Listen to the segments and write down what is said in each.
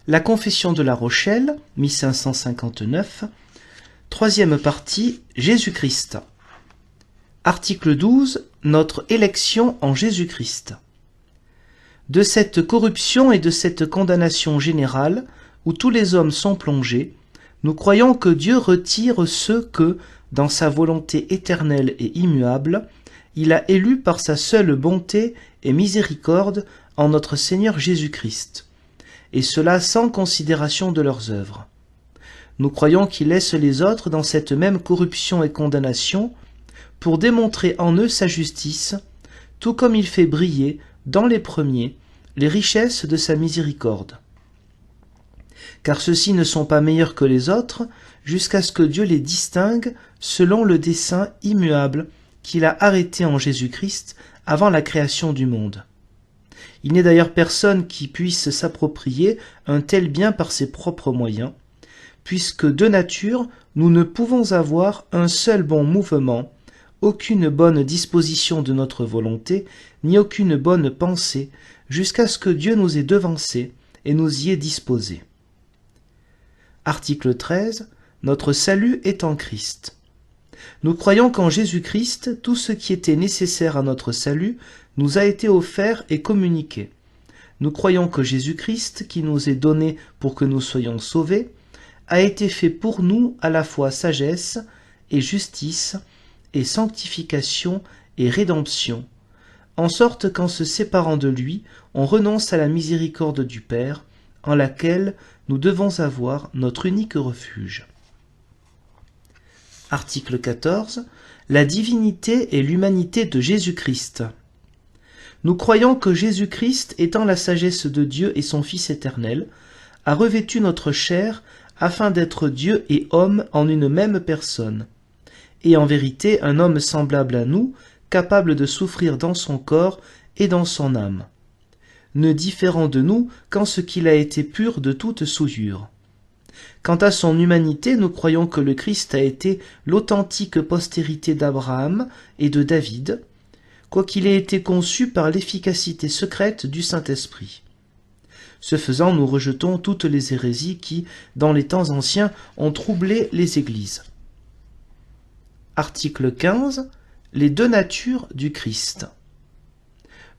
La Confession de La Rochelle, 1559. Troisième partie, Jésus-Christ. Article 12. Notre élection en Jésus-Christ. De cette corruption et de cette condamnation générale, où tous les hommes sont plongés, nous croyons que Dieu retire ceux que, dans sa volonté éternelle et immuable, il a élus par sa seule bonté et miséricorde en notre Seigneur Jésus-Christ, et cela sans considération de leurs œuvres. Nous croyons qu'il laisse les autres dans cette même corruption et condamnation pour démontrer en eux sa justice, tout comme il fait briller, dans les premiers, les richesses de sa miséricorde. Car ceux-ci ne sont pas meilleurs que les autres, jusqu'à ce que Dieu les distingue selon le dessein immuable qu'il a arrêté en Jésus-Christ avant la création du monde. Il n'est d'ailleurs personne qui puisse s'approprier un tel bien par ses propres moyens, puisque de nature nous ne pouvons avoir un seul bon mouvement, aucune bonne disposition de notre volonté, ni aucune bonne pensée, jusqu'à ce que Dieu nous ait devancés et nous y ait disposés. Article 13. Notre salut est en Christ. Nous croyons qu'en Jésus-Christ, tout ce qui était nécessaire à notre salut nous a été offert et communiqué. Nous croyons que Jésus-Christ, qui nous est donné pour que nous soyons sauvés, a été fait pour nous à la fois sagesse et justice et sanctification et rédemption, en sorte qu'en se séparant de lui, on renonce à la miséricorde du Père, en laquelle nous devons avoir notre unique refuge. Article 14. La divinité et l'humanité de Jésus-Christ. Nous croyons que Jésus-Christ, étant la sagesse de Dieu et son Fils éternel, a revêtu notre chair afin d'être Dieu et homme en une même personne, et en vérité un homme semblable à nous, capable de souffrir dans son corps et dans son âme, ne différant de nous qu'en ce qu'il a été pur de toute souillure. Quant à son humanité, nous croyons que le Christ a été l'authentique postérité d'Abraham et de David, quoiqu'il ait été conçu par l'efficacité secrète du Saint-Esprit. Ce faisant, nous rejetons toutes les hérésies qui, dans les temps anciens, ont troublé les églises. Article 15. Les deux natures du Christ.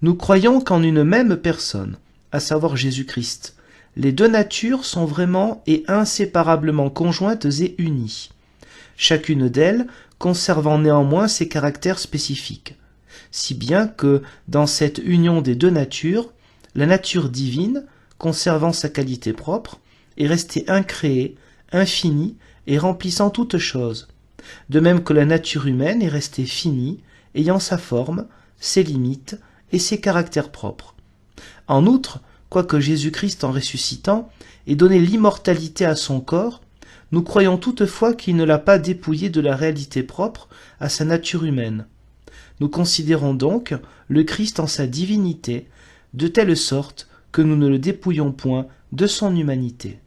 Nous croyons qu'en une même personne, à savoir Jésus-Christ, les deux natures sont vraiment et inséparablement conjointes et unies, chacune d'elles conservant néanmoins ses caractères spécifiques, si bien que, dans cette union des deux natures, la nature divine, conservant sa qualité propre, est restée incréée, infinie et remplissant toutes choses, de même que la nature humaine est restée finie, ayant sa forme, ses limites et ses caractères propres. En outre, quoique Jésus-Christ en ressuscitant ait donné l'immortalité à son corps, nous croyons toutefois qu'il ne l'a pas dépouillé de la réalité propre à sa nature humaine. Nous considérons donc le Christ en sa divinité, de telle sorte que nous ne le dépouillons point de son humanité.